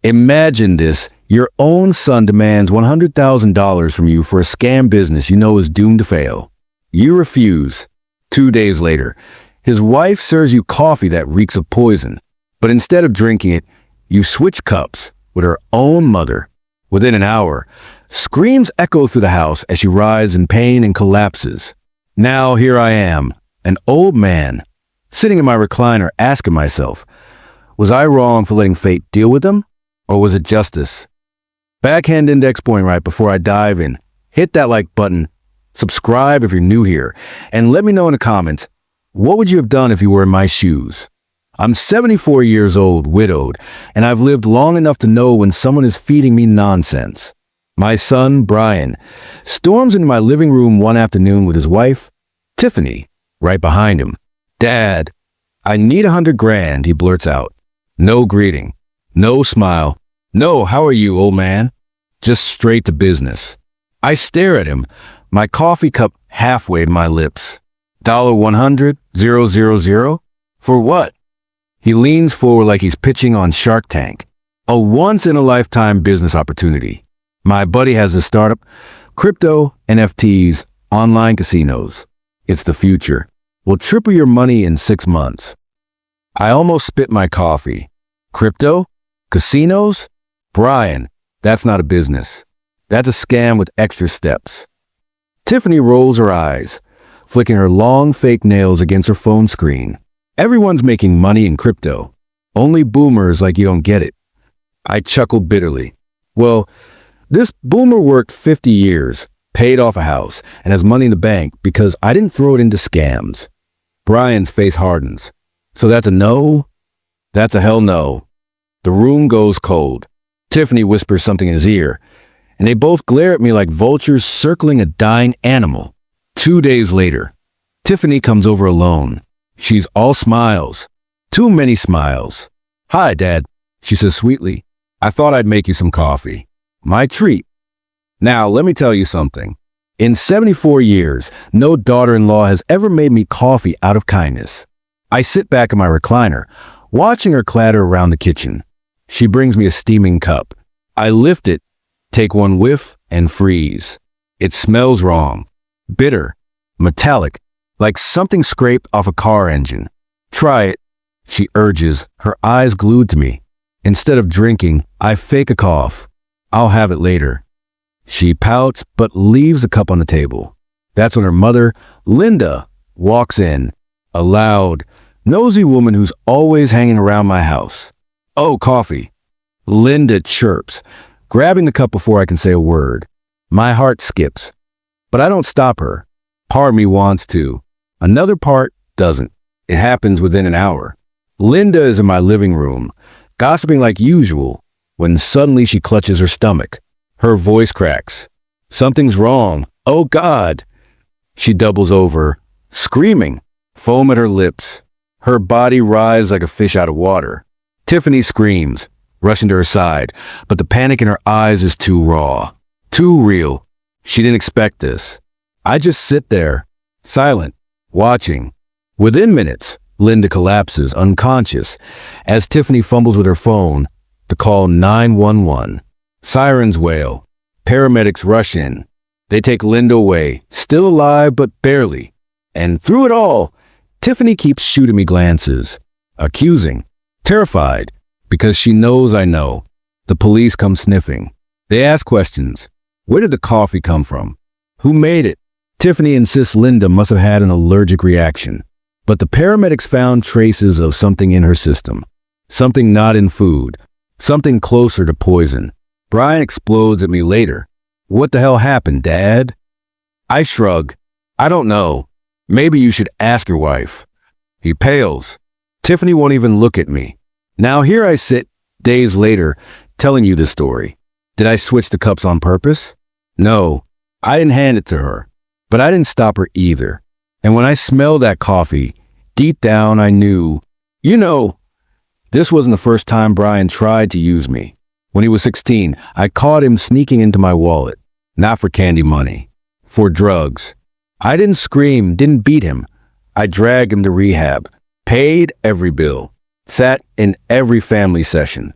Imagine this. Your own son demands $100,000 from you for a scam business you know is doomed to fail. You refuse. 2 days later, his wife serves you coffee that reeks of poison. But instead of drinking it, you switch cups with her own mother. Within an hour, screams echo through the house as she writhes in pain and collapses. Now here I am, an old man, sitting in my recliner asking myself, was I wrong for letting fate deal with them? Or was it justice? Backhand index point right before I dive in. Hit that like button, subscribe if you're new here, and let me know in the comments, what would you have done if you were in my shoes? I'm 74 years old, widowed, and I've lived long enough to know when someone is feeding me nonsense. My son, Brian, storms into my living room one afternoon with his wife, Tiffany, right behind him. Dad, I need $100,000, he blurts out. No greeting, no smile, no how are you, old man? Just straight to business. I stare at him, my coffee cup halfway to my lips. $100,000? For what? He leans forward like he's pitching on Shark Tank. A once-in-a-lifetime business opportunity. My buddy has a startup, crypto, NFTs, online casinos. It's the future. We'll triple your money in 6 months. I almost spit my coffee. Crypto? Casinos? Brian, that's not a business. That's a scam with extra steps. Tiffany rolls her eyes, flicking her long fake nails against her phone screen. Everyone's making money in crypto. Only boomers like you don't get it. I chuckled bitterly. Well, this boomer worked 50 years, paid off a house, and has money in the bank because I didn't throw it into scams. Brian's face hardens. So that's a no? That's a hell no. The room goes cold. Tiffany whispers something in his ear, and they both glare at me like vultures circling a dying animal. 2 days later, Tiffany comes over alone. She's all smiles. Too many smiles. Hi, Dad, she says sweetly. I thought I'd make you some coffee. My treat. Now, let me tell you something. In 74 years, no daughter-in-law has ever made me coffee out of kindness. I sit back in my recliner, watching her clatter around the kitchen. She brings me a steaming cup. I lift it, take one whiff, and freeze. It smells wrong. Bitter, metallic, like something scraped off a car engine. Try it, she urges, her eyes glued to me. Instead of drinking, I fake a cough. I'll have it later. She pouts, but leaves the cup on the table. That's when her mother, Linda, walks in. A loud, nosy woman who's always hanging around my house. Oh, coffee. Linda chirps, grabbing the cup before I can say a word. My heart skips. But I don't stop her. Part of me wants to. Another part doesn't. It happens within an hour. Linda is in my living room, gossiping like usual, when suddenly she clutches her stomach. Her voice cracks. Something's wrong. Oh, God. She doubles over, screaming, foam at her lips. Her body writhes like a fish out of water. Tiffany screams, rushing to her side, but the panic in her eyes is too raw, too real. She didn't expect this. I just sit there, silent, watching. Within minutes, Linda collapses, unconscious, as Tiffany fumbles with her phone to call 911. Sirens wail. Paramedics rush in. They take Linda away, still alive but barely. And through it all, Tiffany keeps shooting me glances, accusing, terrified, because she knows I know. The police come sniffing. They ask questions. Where did the coffee come from? Who made it? Tiffany insists Linda must have had an allergic reaction. But the paramedics found traces of something in her system. Something not in food. Something closer to poison. Brian explodes at me later. What the hell happened, Dad? I shrug. I don't know. Maybe you should ask your wife. He pales. Tiffany won't even look at me. Now here I sit, days later, telling you this story. Did I switch the cups on purpose? No, I didn't hand it to her. But I didn't stop her either. And when I smelled that coffee, deep down I knew, this wasn't the first time Brian tried to use me. When he was 16, I caught him sneaking into my wallet. Not for candy money. For drugs. I didn't scream, didn't beat him. I dragged him to rehab. Paid every bill. Sat in every family session.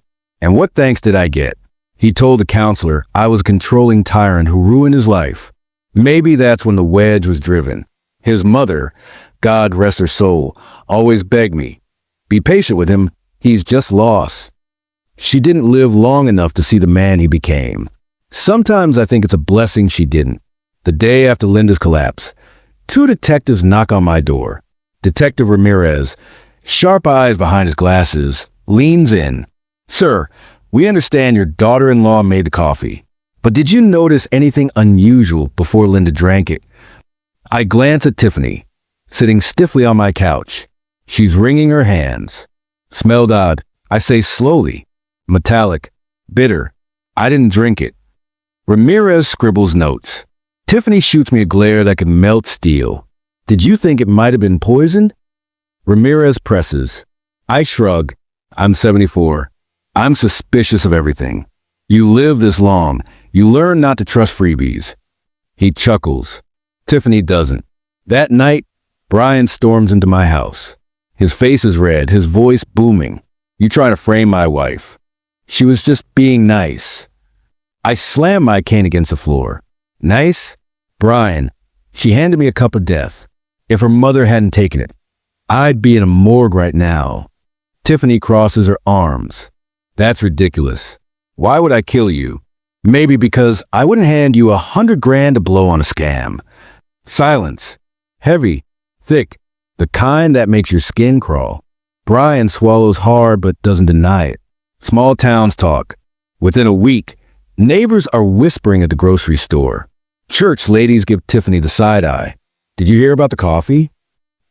And what thanks did I get? He told the counselor I was a controlling tyrant who ruined his life. Maybe that's when the wedge was driven. His mother, God rest her soul, always begged me, be patient with him, he's just lost. She didn't live long enough to see the man he became. Sometimes I think it's a blessing she didn't. The day after Linda's collapse, 2 detectives knock on my door. Detective Ramirez, sharp eyes behind his glasses, leans in. Sir, we understand your daughter-in-law made the coffee, but did you notice anything unusual before Linda drank it? I glance at Tiffany, sitting stiffly on my couch. She's wringing her hands. Smelled odd, I say slowly. Metallic, bitter. I didn't drink it. Ramirez scribbles notes. Tiffany shoots me a glare that could melt steel. Did you think it might have been poisoned? Ramirez presses. I shrug. I'm 74. I'm suspicious of everything. You live this long. You learn not to trust freebies. He chuckles. Tiffany doesn't. That night, Brian storms into my house. His face is red, his voice booming. You try to frame my wife. She was just being nice. I slam my cane against the floor. Nice? Brian, she handed me a cup of death. If her mother hadn't taken it, I'd be in a morgue right now. Tiffany crosses her arms. That's ridiculous. Why would I kill you? Maybe because I wouldn't hand you $100 grand to blow on a scam. Silence. Heavy. Thick. The kind that makes your skin crawl. Brian swallows hard but doesn't deny it. Small towns talk. Within a week, neighbors are whispering at the grocery store. Church ladies give Tiffany the side eye. Did you hear about the coffee?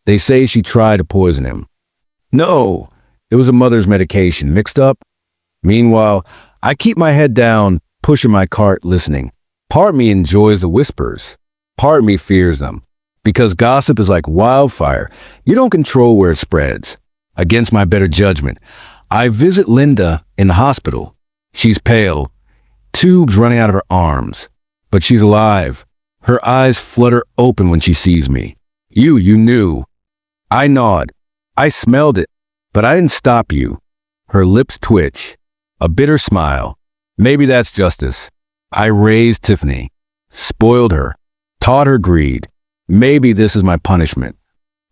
They say she tried to poison him. No, it was a mother's medication mixed up. Meanwhile, I keep my head down, pushing my cart, listening. Part of me enjoys the whispers. Part of me fears them. Because gossip is like wildfire. You don't control where it spreads. Against my better judgment, I visit Linda in the hospital. She's pale, tubes running out of her arms. But she's alive. Her eyes flutter open when she sees me. You knew. I nod. I smelled it, but I didn't stop you. Her lips twitch. A bitter smile. Maybe that's justice. I raised Tiffany. Spoiled her. Taught her greed. Maybe this is my punishment.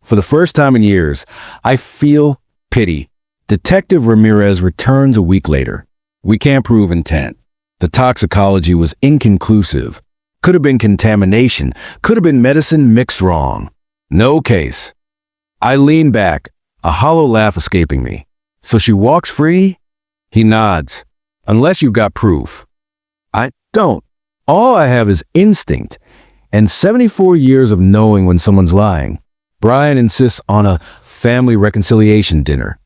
For the first time in years, I feel pity. Detective Ramirez returns a week later. We can't prove intent. The toxicology was inconclusive. Could have been contamination. Could have been medicine mixed wrong. No case. I lean back, a hollow laugh escaping me. So she walks free? He nods. Unless you've got proof. I don't. All I have is instinct and 74 years of knowing when someone's lying. Brian insists on a family reconciliation dinner.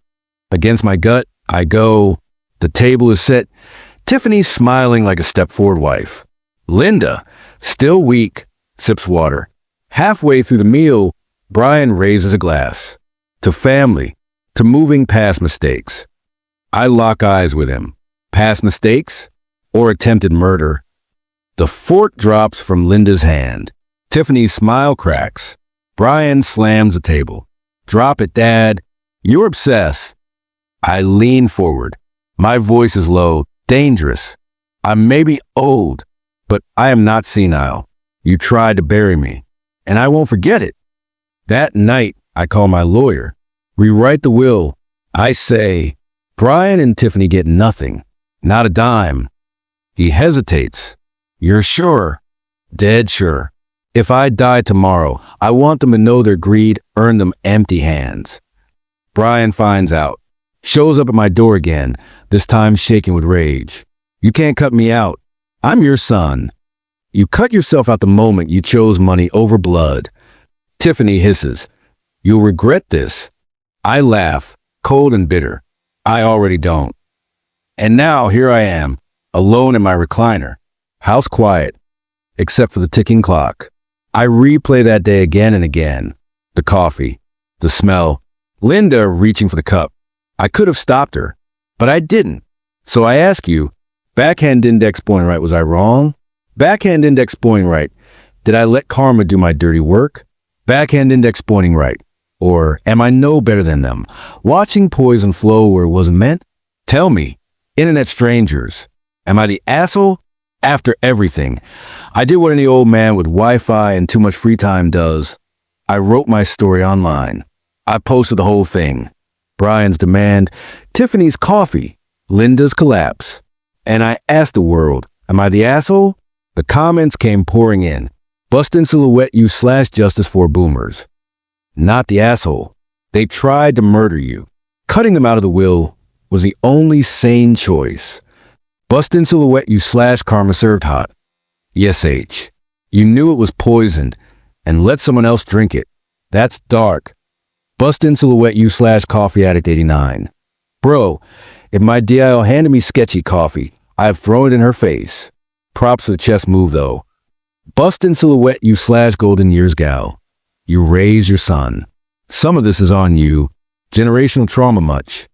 Against my gut, I go. The table is set. Tiffany's smiling like a step-forward wife. Linda, still weak, sips water. Halfway through the meal, Brian raises a glass. To family, to moving past mistakes. I lock eyes with him. Past mistakes or attempted murder. The fork drops from Linda's hand. Tiffany's smile cracks. Brian slams the table. Drop it, Dad. You're obsessed. I lean forward. My voice is low, dangerous. I may be old, but I am not senile. You tried to bury me, and I won't forget it. That night, I call my lawyer. Rewrite the will. I say, Brian and Tiffany get nothing, not a dime. He hesitates. You're sure? Dead sure. If I die tomorrow, I want them to know their greed earned them empty hands. Brian finds out. Shows up at my door again, this time shaking with rage. You can't cut me out. I'm your son. You cut yourself out the moment you chose money over blood. Tiffany hisses. You'll regret this. I laugh, cold and bitter. I already don't. And now here I am, alone in my recliner. House quiet, except for the ticking clock. I replay that day again and again. The coffee, the smell, Linda reaching for the cup. I could have stopped her, but I didn't. So I ask you, backhand index pointing right, was I wrong? Backhand index pointing right, did I let karma do my dirty work? Backhand index pointing right, or am I no better than them? Watching poison flow where it wasn't meant? Tell me, Internet strangers. Am I the asshole? After everything, I did what any old man with Wi-Fi and too much free time does. I wrote my story online. I posted the whole thing. Brian's demand, Tiffany's coffee, Linda's collapse. And I asked the world, am I the asshole? The comments came pouring in. Bust in silhouette you / justice for boomers. Not the asshole. They tried to murder you. Cutting them out of the will was the only sane choice. Bust in silhouette you / karma served hot. Yes, H. You knew it was poisoned and let someone else drink it. That's dark. Bust in silhouette you / coffee addict 89. Bro, if my DIL handed me sketchy coffee, I've thrown it in her face. Props for the chess move though. Bust in silhouette you / golden years gal. You raise your son. Some of this is on you. Generational trauma much.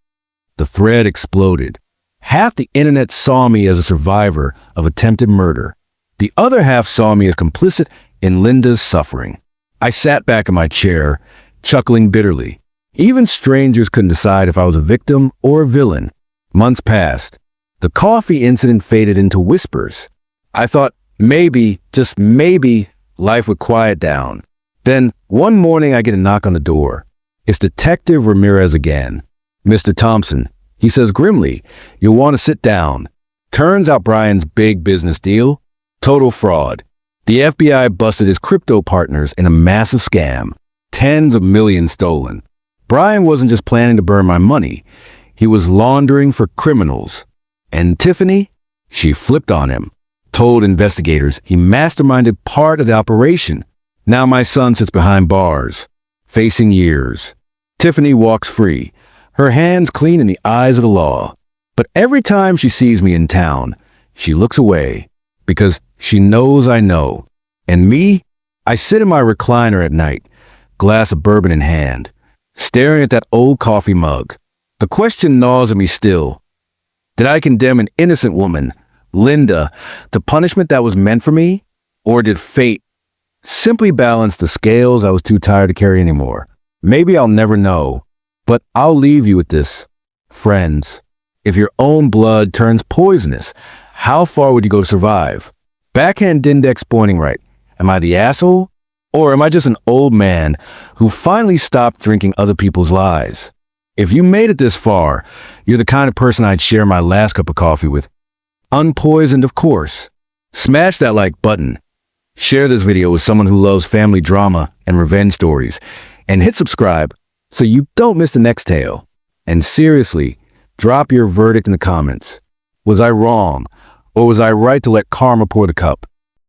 The thread exploded. Half the internet saw me as a survivor of attempted murder. The other half saw me as complicit in Linda's suffering. I sat back in my chair, chuckling bitterly. Even strangers couldn't decide if I was a victim or a villain. Months passed. The coffee incident faded into whispers. I thought maybe, just maybe, life would quiet down. Then, one morning I get a knock on the door. It's Detective Ramirez again. Mr. Thompson, he says grimly, you'll want to sit down. Turns out Brian's big business deal? Total fraud. The FBI busted his crypto partners in a massive scam. Tens of millions stolen. Brian wasn't just planning to burn my money. He was laundering for criminals. And Tiffany? She flipped on him. Told investigators he masterminded part of the operation. Now my son sits behind bars, facing years. Tiffany walks free, her hands clean in the eyes of the law. But every time she sees me in town, she looks away, because she knows I know. And me? I sit in my recliner at night, glass of bourbon in hand, staring at that old coffee mug. The question gnaws at me still. Did I condemn an innocent woman, Linda, to punishment that was meant for me? Or did fate simply balance the scales I was too tired to carry anymore? Maybe I'll never know, but I'll leave you with this. Friends, if your own blood turns poisonous, how far would you go to survive? Backhand index pointing right. Am I the asshole? Or am I just an old man who finally stopped drinking other people's lies? If you made it this far, you're the kind of person I'd share my last cup of coffee with. Unpoisoned, of course. Smash that like button. Share this video with someone who loves family drama and revenge stories. And hit subscribe so you don't miss the next tale. And seriously, drop your verdict in the comments. Was I wrong? Or was I right to let karma pour the cup?